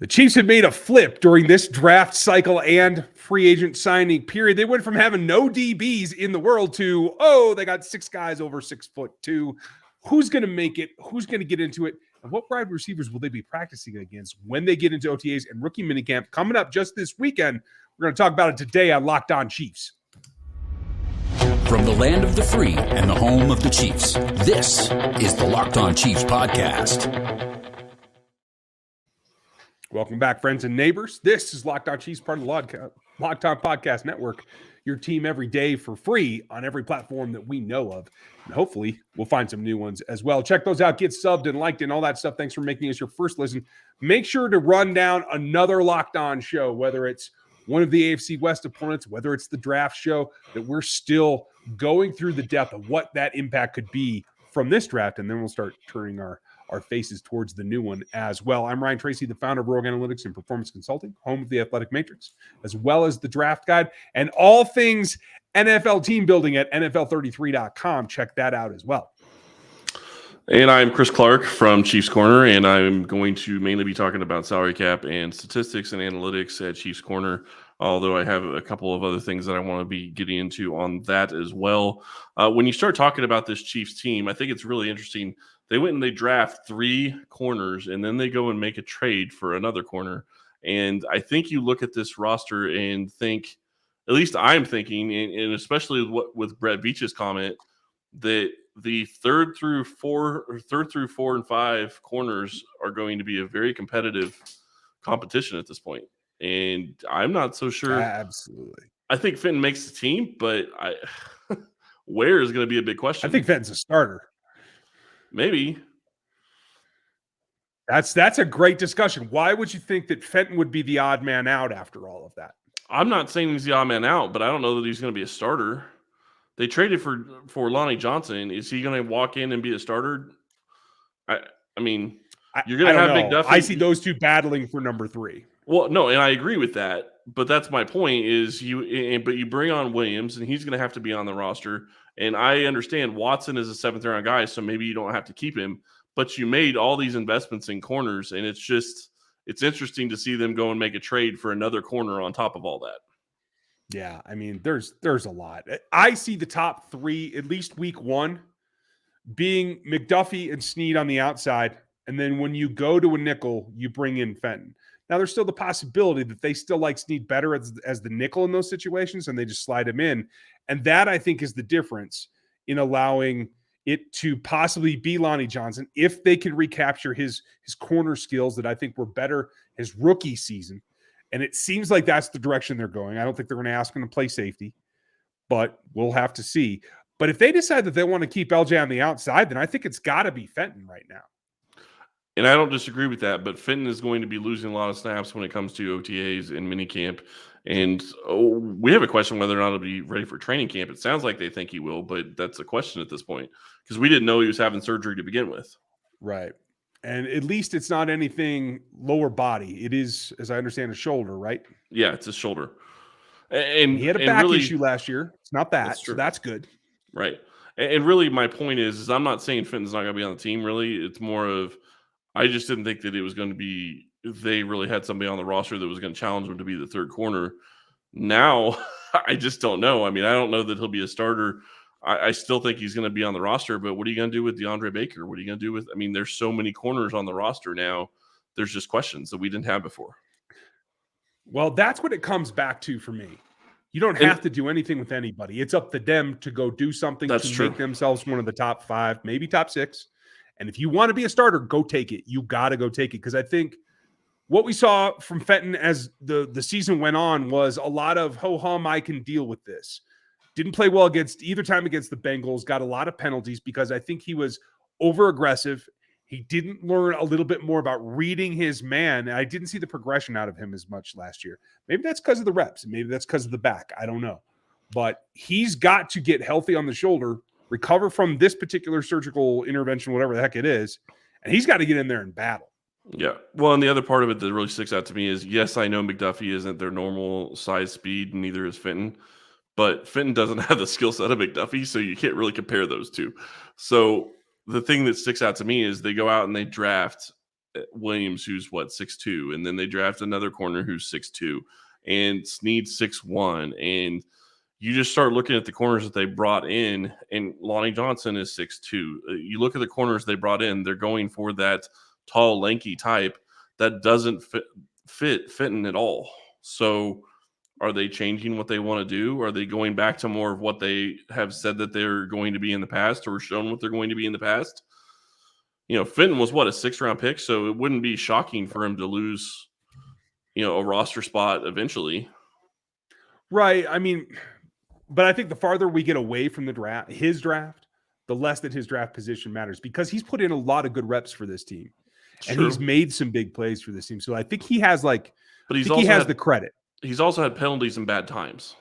The Chiefs had made a flip during this draft cycle and free agent signing period. They went from having no DBs in the world to, they got 6 guys over 6'2". Who's going to make it? Who's going to get into it? And what wide receivers will they be practicing against when they get into OTAs and rookie minicamp coming up just this weekend? We're going to talk about it today on Locked On Chiefs. From the land of the free and the home of the Chiefs, this is the Locked On Chiefs podcast. Welcome back, friends and neighbors. This is Locked On Chiefs, part of the Locked On Podcast Network, your team every day for free on every platform that we know of. And hopefully, we'll find some new ones as well. Check those out. Get subbed and liked and all that stuff. Thanks for making us your first listen. Make sure to run down another Locked On show, whether it's one of the AFC West opponents, whether it's the draft show, that we're still going through the depth of what that impact could be from this draft. And then we'll start turning our faces towards the new one as well. I'm Ryan Tracy, the founder of Rogue Analytics and Performance Consulting, home of the Athletic Matrix, as well as the Draft Guide and all things NFL team building at NFL33.com. Check that out as well. And I'm Chris Clark from Chiefs Corner, and I'm going to mainly be talking about salary cap and statistics and analytics at Chiefs Corner, although I have a couple of other things that I want to be getting into on that as well. When you start talking about this Chiefs team, I think it's really interesting. They went and they draft 3 corners, and then they go and make a trade for another corner. And I think you look at this roster and think, at least I'm thinking, and especially with Brett Veach's comment, that the third through 4 and 5 corners are going to be a very competitive competition at this point. And I'm not so sure. Absolutely. I think Fenton makes the team, but where is going to be a big question. I think Fenton's a starter. Maybe. That's a great discussion. Why would you think that Fenton would be the odd man out after all of that? I'm not saying he's the odd man out, but I don't know that he's going to be a starter. They traded for Lonnie Johnson. Is he going to walk in and be a starter? I mean, you're going to have Big Duffy. I see those two battling for number 3. Well, no, and I agree with that. But that's my point is you bring on Williams, and he's going to have to be on the roster. And I understand Watson is a 7th-round guy, so maybe you don't have to keep him. But you made all these investments in corners, and it's interesting to see them go and make a trade for another corner on top of all that. Yeah, I mean, there's a lot. I see the top 3, at least week 1, being McDuffie and Snead on the outside. And then when you go to a nickel, you bring in Fenton. Now, there's still the possibility that they still like Snead better as the nickel in those situations, and they just slide him in. And that, I think, is the difference in allowing it to possibly be Lonnie Johnson if they can recapture his corner skills that I think were better his rookie season. And it seems like that's the direction they're going. I don't think they're going to ask him to play safety, but we'll have to see. But if they decide that they want to keep LJ on the outside, then I think it's got to be Fenton right now. And I don't disagree with that, but Fenton is going to be losing a lot of snaps when it comes to OTAs and minicamp. And we have a question whether or not he'll be ready for training camp. It sounds like they think he will, but that's a question at this point because we didn't know he was having surgery to begin with. Right. And at least it's not anything lower body. It is, as I understand, a shoulder, right? Yeah, it's his shoulder. And he had a back issue last year. It's not that. So that's good. Right. And really my point is I'm not saying Fenton's not going to be on the team, really. It's more of I just didn't think that it was going to be they really had somebody on the roster that was going to challenge him to be the third corner. Now, I just don't know. I mean, I don't know that he'll be a starter. I still think he's going to be on the roster, but what are you going to do with DeAndre Baker? What are you going to do with – I mean, there's so many corners on the roster now. There's just questions that we didn't have before. Well, that's what it comes back to for me. You don't have to do anything with anybody. It's up to them to go do something to make themselves one of the top 5, maybe top 6. And if you want to be a starter, go take it. You got to go take it because I think what we saw from Fenton as the season went on was a lot of ho-hum, I can deal with this. Didn't play well either time against the Bengals, got a lot of penalties because I think he was over-aggressive. He didn't learn a little bit more about reading his man. I didn't see the progression out of him as much last year. Maybe that's because of the reps. Maybe that's because of the back. I don't know. But he's got to get healthy on the shoulder, recover from this particular surgical intervention, whatever the heck it is, and he's got to get in there and battle. Yeah. Well, and the other part of it that really sticks out to me is, yes, I know McDuffie isn't their normal size speed, and neither is Fenton, but Fenton doesn't have the skill set of McDuffie, so you can't really compare those two. So the thing that sticks out to me is they go out and they draft Williams, who's 6'2", and then they draft another corner who's 6'2", and Snead 6'1", and you just start looking at the corners that they brought in, and Lonnie Johnson is 6'2". You look at the corners they brought in; they're going for that tall, lanky type that doesn't fit Fenton at all. So, are they changing what they want to do? Are they going back to more of what they have said that they're going to be in the past, or shown what they're going to be in the past? Fenton was a 6th-round pick, so it wouldn't be shocking for him to lose, a roster spot eventually. Right. I mean, but I think the farther we get away from his draft, the less that his draft position matters, because he's put in a lot of good reps for this team, and he's made some big plays for this team. So I think he has he has the credit. He's also had penalties and bad times.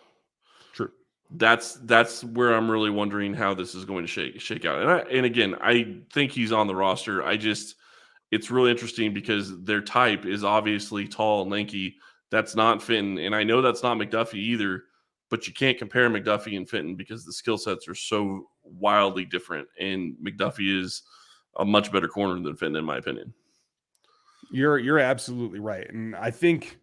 True. That's where I'm really wondering how this is going to shake out. And again, I think he's on the roster. It's really interesting because their type is obviously tall and lanky. That's not Fenton, and I know that's not McDuffie either. But you can't compare McDuffie and Fenton because the skill sets are so wildly different, and McDuffie is a much better corner than Fenton, in my opinion. You're absolutely right, and I think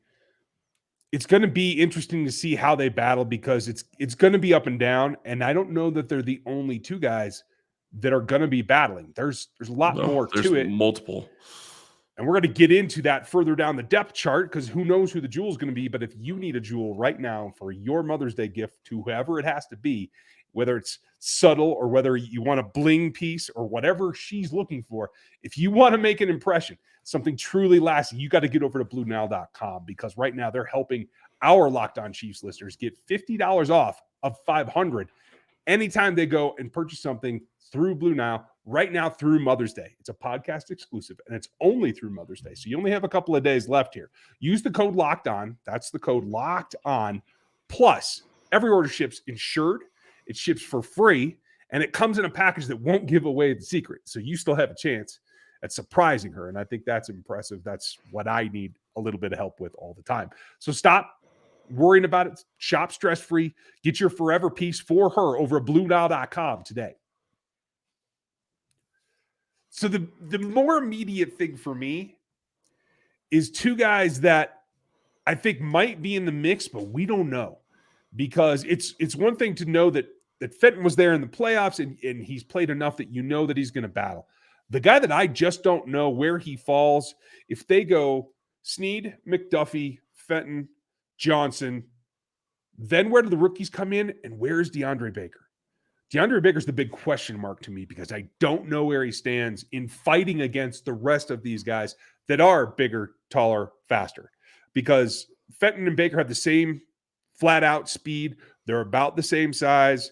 it's going to be interesting to see how they battle, because it's going to be up and down, and I don't know that they're the only two guys that are going to be battling. There's a lot more to it. Multiple. And we're going to get into that further down the depth chart, because who knows who the jewel is going to be. But if you need a jewel right now for your Mother's Day gift to whoever it has to be, whether it's subtle or whether you want a bling piece or whatever she's looking for, if you want to make an impression, something truly lasting, you got to get over to BlueNile.com, because right now they're helping our Locked On Chiefs listeners get $50 off of $500 anytime they go and purchase something through Blue Nile right now through Mother's Day. It's a podcast exclusive, and it's only through Mother's Day. So you only have a couple of days left here. Use the code Locked On. That's the code Locked On. Plus, every order ships insured. It ships for free, and it comes in a package that won't give away the secret. So you still have a chance at surprising her, and I think that's impressive. That's what I need a little bit of help with all the time. So stop worrying about it. Shop stress-free. Get your forever piece for her over at BlueNile.com today. So the more immediate thing for me is two guys that I think might be in the mix, but we don't know, because it's one thing to know that Fenton was there in the playoffs and he's played enough that you know that he's going to battle. The guy that I just don't know where he falls, if they go Snead, McDuffie, Fenton, Johnson, then where do the rookies come in, and where is DeAndre Baker? DeAndre Baker's the big question mark to me, because I don't know where he stands in fighting against the rest of these guys that are bigger, taller, faster, because Fenton and Baker have the same flat out speed. They're about the same size.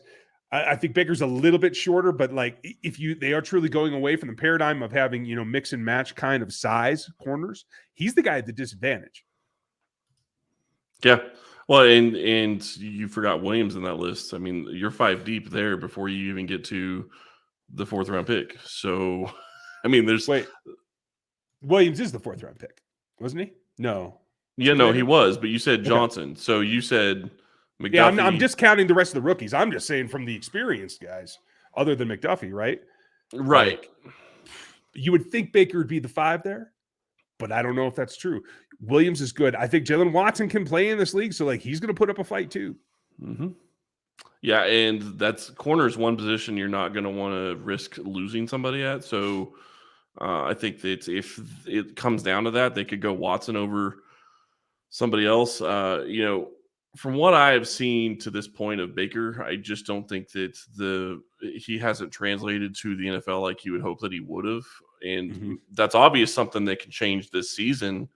I think Baker's a little bit shorter, but they are truly going away from the paradigm of having, mix and match kind of size corners. He's the guy at the disadvantage. Yeah. Well, and you forgot Williams in that list. I mean, you're 5 deep there before you even get to the 4th-round pick. So, I mean, Williams is the 4th-round pick, wasn't he? No. Yeah, no, he was, but you said Johnson. Okay. So you said McDuffie. Yeah, I'm discounting the rest of the rookies. I'm just saying from the experienced guys, other than McDuffie, right? Right. You would think Baker would be the 5 there, but I don't know if that's true. Williams is good. I think Jalen Watson can play in this league, so he's going to put up a fight too. Mm-hmm. Yeah, and that's corner is one position you're not going to want to risk losing somebody at. So I think that if it comes down to that, they could go Watson over somebody else. From what I have seen to this point of Baker, I just don't think that he hasn't translated to the NFL like you would hope that he would have. And that's obvious something that can change this season.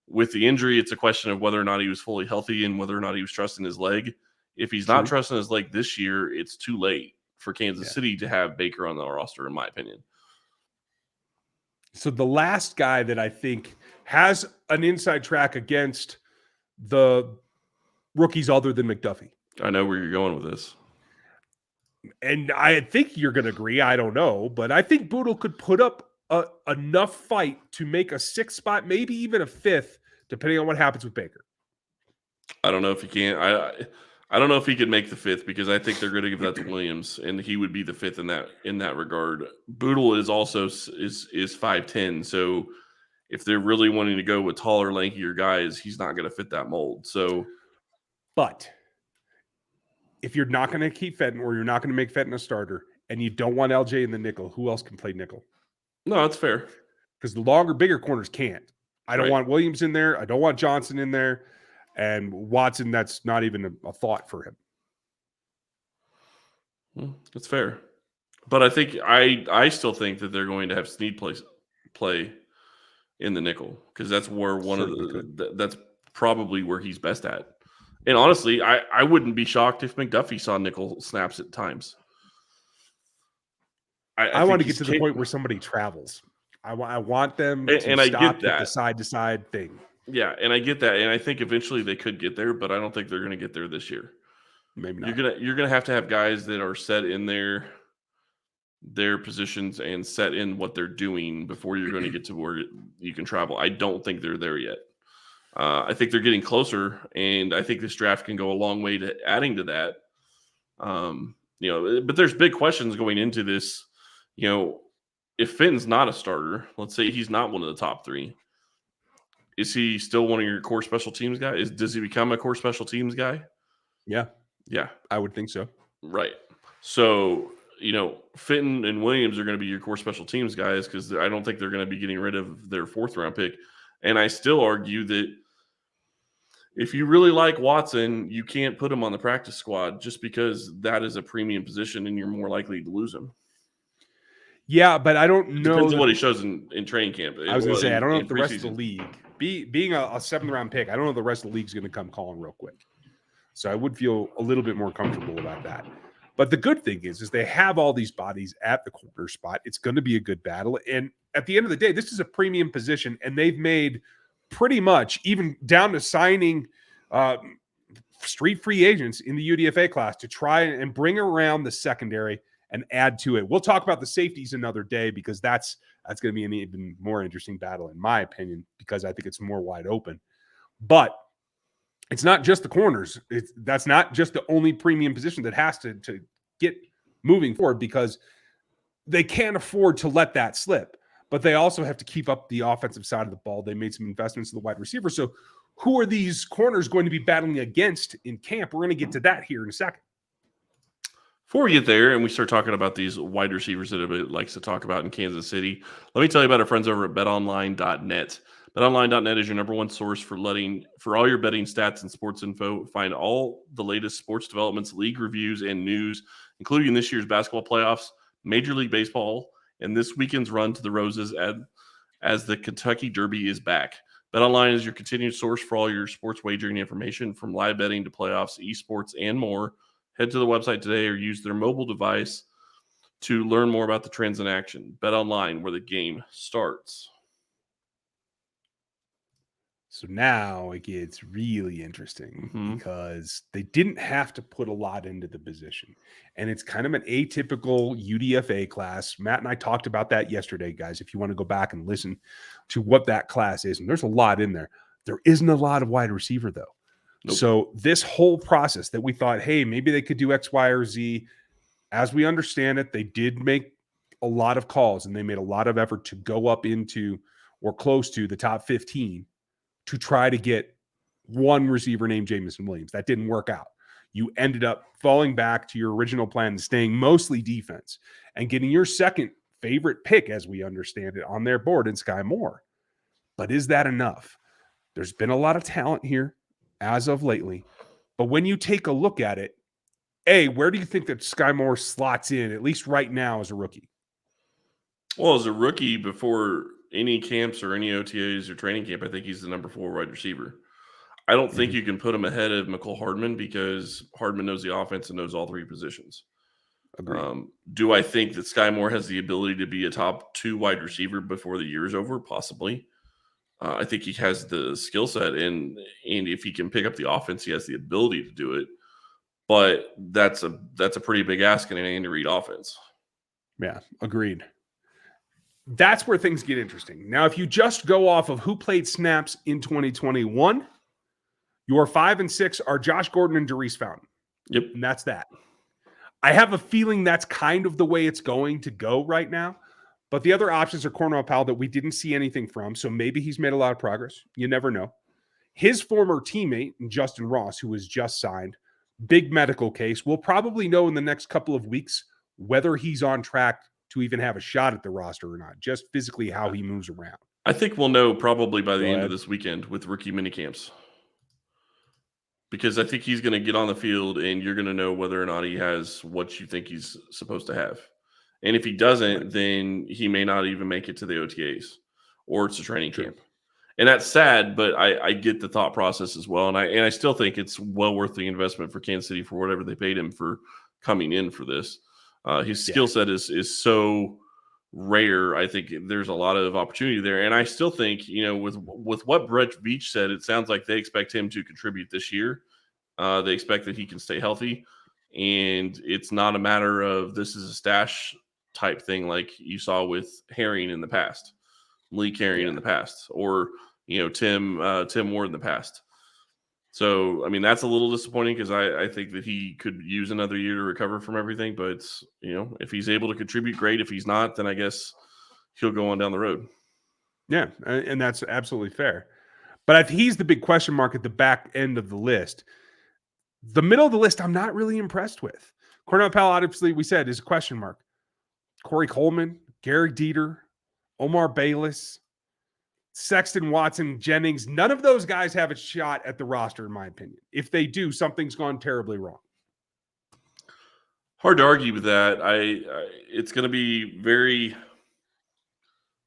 With the injury, it's a question of whether or not he was fully healthy and whether or not he was trusting his leg. If he's not trusting his leg this year, it's too late for Kansas City to have Baker on the roster, in my opinion. So the last guy that I think has an inside track against the rookies other than McDuffie. I know where you're going with this. And I think you're going to agree. I don't know. But I think Boodle could put up enough fight to make a 6th spot, maybe even a 5th, depending on what happens with Baker. I don't know if he can. I don't know if he could make the 5th, because I think they're going to give that to Williams, and he would be the 5th in that regard. Boodle is also is 5'10", so if they're really wanting to go with taller, lankier guys, he's not going to fit that mold. So, but if you're not going to keep Fenton or you're not going to make Fenton a starter and you don't want LJ in the nickel, who else can play nickel? No, that's fair. Because the longer, bigger corners can't. I don't want Williams in there. I don't want Johnson in there. And Watson, that's not even a thought for him. That's fair. But I think I still think that they're going to have Snead play in the nickel because that's where that's probably where he's best at. And honestly, I wouldn't be shocked if McDuffie saw nickel snaps at times. I want to get to the point where somebody travels. I want them to stop with the side-to-side thing. Yeah, and I get that, and I think eventually they could get there, but I don't think they're going to get there this year. Maybe not. You're gonna have to have guys that are set in their positions and set in what they're doing before you're going to get to where you can travel. I don't think they're there yet. I think they're getting closer, and I think this draft can go a long way to adding to that. But there's big questions going into this. If Fenton's not a starter, let's say he's not one of the top 3, is he still one of your core special teams guys? Does he become a core special teams guy? Yeah, I would think so. Right. So, Fenton and Williams are going to be your core special teams guys because I don't think they're going to be getting rid of their 4th-round pick. And I still argue that if you really like Watson, you can't put him on the practice squad just because that is a premium position and you're more likely to lose him. Yeah, but I don't know. Depends on what he shows in training camp. I was going to say, I don't know if the rest of the league, being a 7th-round pick, I don't know if the rest of the league is going to come calling real quick. So I would feel a little bit more comfortable about that. But the good thing is they have all these bodies at the corner spot. It's going to be a good battle. And at the end of the day, this is a premium position, and they've made pretty much, even down to signing street free agents in the UDFA class to try and bring around the secondary and add to it. We'll talk about the safeties another day because that's going to be an even more interesting battle, in my opinion, because I think it's more wide open. But it's not just the corners. That's not just the only premium position that has to get moving forward because they can't afford to let that slip. But they also have to keep up the offensive side of the ball. They made some investments in the wide receiver. So who are these corners going to be battling against in camp? We're going to get to that here in a second. Before we get there and we start talking about these wide receivers that everybody likes to talk about in Kansas City, let me tell you about our friends over at BetOnline.net. BetOnline.net is your number one source for all your betting stats and sports info. Find all the latest sports developments, league reviews, and news, including this year's basketball playoffs, Major League Baseball, and this weekend's run to the Roses as the Kentucky Derby is back. BetOnline is your continued source for all your sports wagering information, from live betting to playoffs, esports, and more. Head to the website today or use their mobile device to learn more about the trends in action. BetOnline, where the game starts. So now it gets really interesting because they didn't have to put a lot into the position. And it's kind of an atypical UDFA class. Matt and I talked about that yesterday, guys, if you want to go back and listen to what that class is. And there's a lot in there. There isn't a lot of wide receiver, though. Nope. So this whole process that we thought, hey, maybe they could do X, Y, or Z. As we understand it, they did make a lot of calls and they made a lot of effort to go up into or close to the top 15 to try to get one receiver named Jamison Williams. That didn't work out. You ended up falling back to your original plan, staying mostly defense and getting your second favorite pick, as we understand it, on their board in Sky Moore. But is that enough? There's been a lot of talent here as of lately. But when you take a look at it, where do you think that Sky Moore slots in, at least right now, as a rookie? Well, as a rookie, before any camps or any OTAs or training camp, I think he's the number 4 wide receiver. I don't think you can put him ahead of McCole Hardman because Hardman knows the offense and knows all 3 positions. Do I think that Sky Moore has the ability to be a top 2 wide receiver before the year is over? Possibly. I think he has the skill set, and if he can pick up the offense, he has the ability to do it. But that's a pretty big ask in an Andy Reid offense. Yeah, agreed. That's where things get interesting. Now, if you just go off of who played snaps in 2021, your 5 and 6 are Josh Gordon and Darius Fountain. Yep. And that's that. I have a feeling that's kind of the way it's going to go right now. But the other options are Cornell Powell that we didn't see anything from. So maybe he's made a lot of progress. You never know. His former teammate, Justin Ross, who was just signed, big medical case. We'll probably know in the next couple of weeks whether he's on track to even have a shot at the roster or not, just physically how he moves around. I think we'll know probably by the end of this weekend with rookie minicamps. Because I think he's going to get on the field and you're going to know whether or not he has what you think he's supposed to have. And if he doesn't, then he may not even make it to the OTAs or it's a training camp. And that's sad, but I get the thought process as well. And I still think it's well worth the investment for Kansas City for whatever they paid him for coming in for this. His skill set is so rare. I think there's a lot of opportunity there. And I still think, with what Brett Veach said, it sounds like they expect him to contribute this year. They expect that he can stay healthy. And it's not a matter of this is a stash type thing like you saw with Herring in the past, Lee Herring in the past, or Tim Ward in the past. So I mean that's a little disappointing because I think that he could use another year to recover from everything. But if he's able to contribute, great. If he's not, then I guess he'll go on down the road. Yeah, and that's absolutely fair. But if he's the big question mark at the back end of the list. The middle of the list, I'm not really impressed with. Cornell Powell, obviously, we said, is a question mark. Corey Coleman, Gary Dieter, Omar Bayless, Sexton, Watson, Jennings, none of those guys have a shot at the roster, in my opinion. If they do, something's gone terribly wrong. Hard to argue with that. It's going to be very,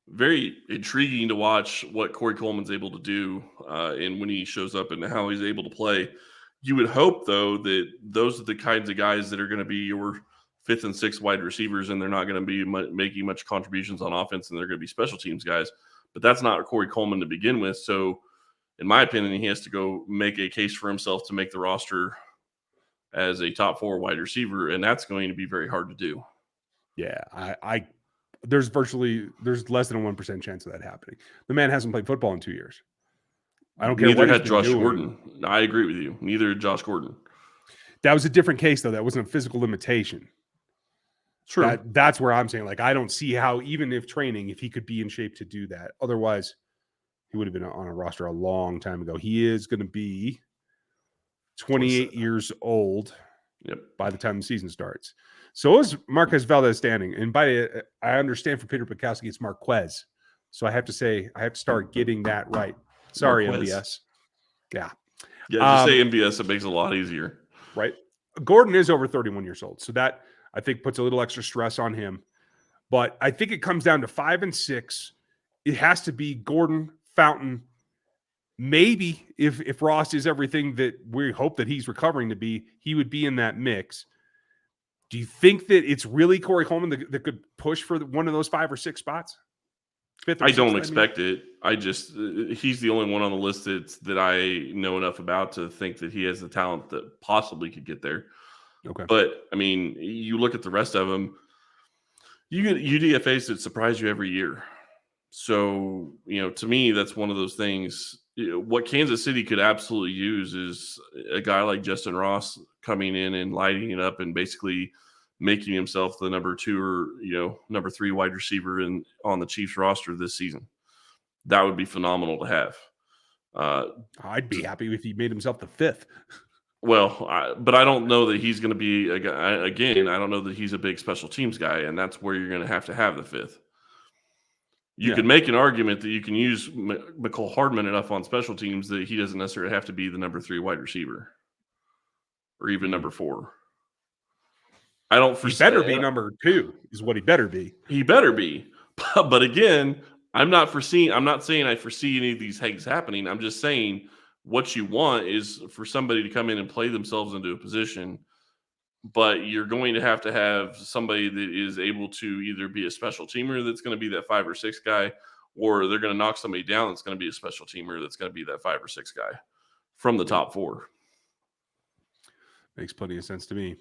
very intriguing to watch what Corey Coleman's able to do and when he shows up and how he's able to play. You would hope, though, that those are the kinds of guys that are going to be your fifth and sixth wide receivers, and they're not going to be making much contributions on offense, and they're going to be special teams guys. But that's not Corey Coleman to begin with. So, in my opinion, he has to go make a case for himself to make the roster as a top 4 wide receiver, and that's going to be very hard to do. Yeah, there's less than a 1% chance of that happening. The man hasn't played football in 2 years. I don't care. Neither had Josh Gordon. I agree with you. Neither had Josh Gordon. That was a different case, though. That wasn't a physical limitation. True. That's where I'm saying, I don't see how, even if training, if he could be in shape to do that. Otherwise, he would have been on a roster a long time ago. He is going to be 28 years old by the time the season starts. So is Marquez Valdez standing. And I understand for Peter Bukowski, it's Marquez. So I have to start getting that right. Sorry, Marquez. MBS. Yeah. Yeah, just say MBS. It makes it a lot easier. Right. Gordon is over 31 years old. So that, I think, puts a little extra stress on him. But I think it comes down to 5 and 6. It has to be Gordon, Fountain. Maybe if Ross is everything that we hope that he's recovering to be, he would be in that mix. Do you think that it's really Corey Coleman that could push for one of those 5 or 6 spots? I don't expect it. He's the only one on the list that I know enough about to think that he has the talent that possibly could get there. Okay. But, I mean, you look at the rest of them, you get UDFAs that surprise you every year. So, to me, that's one of those things. What Kansas City could absolutely use is a guy like Justin Ross coming in and lighting it up and basically making himself the number 2 or, number 3 wide receiver on the Chiefs roster this season. That would be phenomenal to have. I'd be happy if he made himself the 5th. Well, but I don't know that he's going to be a guy. Again, I don't know that he's a big special teams guy, and that's where you're going to have the 5th. You could make an argument that you can use McCole Hardman enough on special teams that he doesn't necessarily have to be the number 3 wide receiver or even number 4. I don't foresee. He better be number 2 is what he better be. He better be. But again, I'm not saying I foresee any of these things happening. I'm just saying what you want is for somebody to come in and play themselves into a position, but you're going to have somebody that is able to either be a special teamer that's going to be that 5 or 6 guy, or they're going to knock somebody down that's going to be a special teamer that's going to be that 5 or 6 guy from the top 4. Makes plenty of sense to me.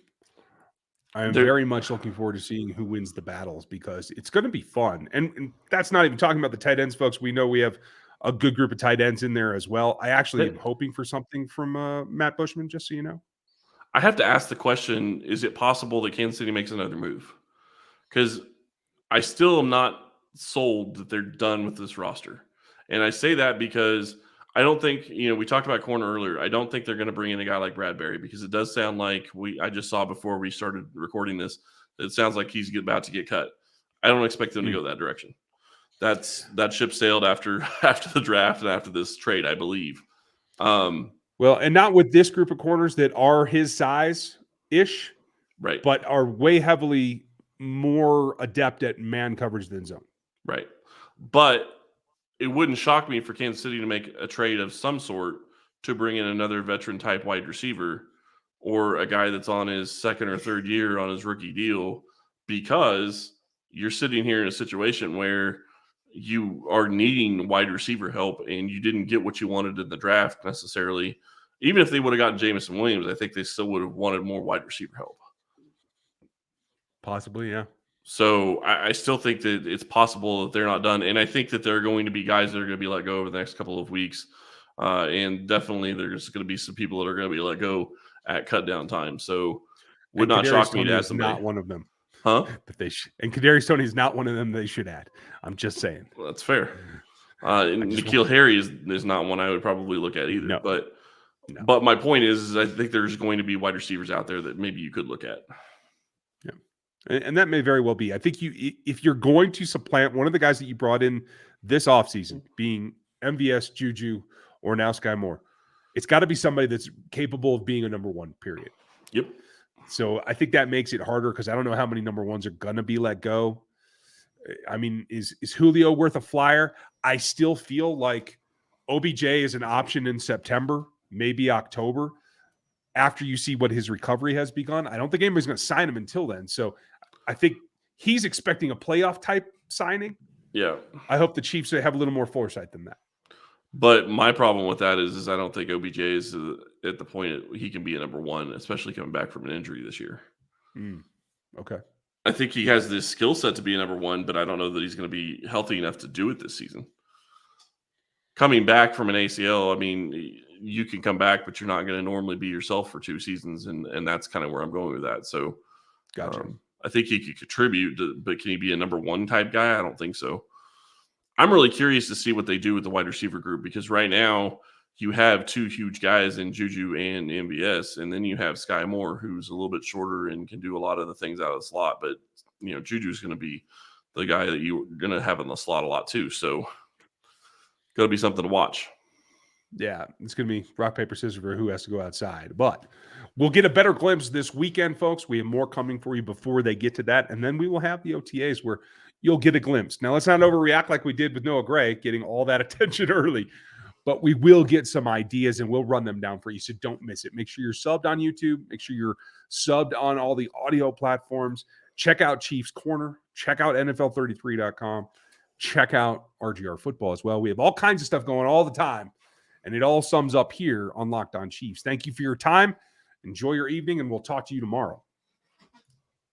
I am very much looking forward to seeing who wins the battles because it's going to be fun. And that's not even talking about the tight ends, folks. We know we have a good group of tight ends in there as well. I actually am hoping for something from Matt Bushman, just so you know. I have to ask the question, is it possible that Kansas City makes another move? Because I still am not sold that they're done with this roster. And I say that because I don't think, we talked about corner earlier. I don't think they're going to bring in a guy like Bradbury, because it does sound like I just saw before we started recording this, it sounds like he's about to get cut. I don't expect them to go that direction. That ship sailed after the draft and after this trade, I believe. Well, and not with this group of corners that are his size-ish, right? But are way heavily more adept at man coverage than zone. Right. But it wouldn't shock me for Kansas City to make a trade of some sort to bring in another veteran-type wide receiver, or a guy that's on his second or third year on his rookie deal, because you're sitting here in a situation where you are needing wide receiver help, and you didn't get what you wanted in the draft necessarily. Even if they would have gotten Jameson Williams, I think they still would have wanted more wide receiver help. Possibly, yeah. So I still think that it's possible that they're not done. And I think that there are going to be guys that are going to be let go over the next couple of weeks. And definitely there's going to be some people that are going to be let go at cut down time. So would not shock me to add somebody. Not one of them. Huh? But and Kadarius Toney is not one of them they should add. I'm just saying. Well, that's fair. And N'Keal Harry is not one I would probably look at either. No. But my point is I think there's going to be wide receivers out there that maybe you could look at. And that may very well be. I think if you're going to supplant one of the guys that you brought in this offseason, being MVS, Juju, or now Sky Moore, it's got to be somebody that's capable of being a number one, period. Yep. So I think that makes it harder, because I don't know how many number ones are going to be let go. I mean, is Julio worth a flyer? I still feel like OBJ is an option in September, maybe October, after you see what his recovery has begun. I don't think anybody's going to sign him until then. So I think he's expecting a playoff type signing. Yeah. I hope the Chiefs have a little more foresight than that. But my problem with that is I don't think OBJ is at the point he can be a number one, especially coming back from an injury this year. Okay. I think he has this skill set to be a number one, but I don't know that he's going to be healthy enough to do it this season. Coming back from an ACL, I mean, you can come back, but you're not going to normally be yourself for 2 seasons, and that's kind of where I'm going with that. So, gotcha. I think he could contribute, but can he be a number one type guy? I don't think so. I'm really curious to see what they do with the wide receiver group, because right now you have 2 huge guys in Juju and MVS, and then you have Sky Moore, who's a little bit shorter and can do a lot of the things out of the slot. But Juju's going to be the guy that you're going to have in the slot a lot too. So, got to be something to watch. Yeah, it's going to be rock, paper, scissors for who has to go outside. But we'll get a better glimpse this weekend, folks. We have more coming for you before they get to that. And then we will have the OTAs where you'll get a glimpse. Now, let's not overreact like we did with Noah Gray, getting all that attention early. But we will get some ideas, and we'll run them down for you, so don't miss it. Make sure you're subbed on YouTube. Make sure you're subbed on all the audio platforms. Check out Chiefs Corner. Check out NFL33.com. Check out RGR Football as well. We have all kinds of stuff going all the time. And it all sums up here on Locked On Chiefs. Thank you for your time. Enjoy your evening, and we'll talk to you tomorrow.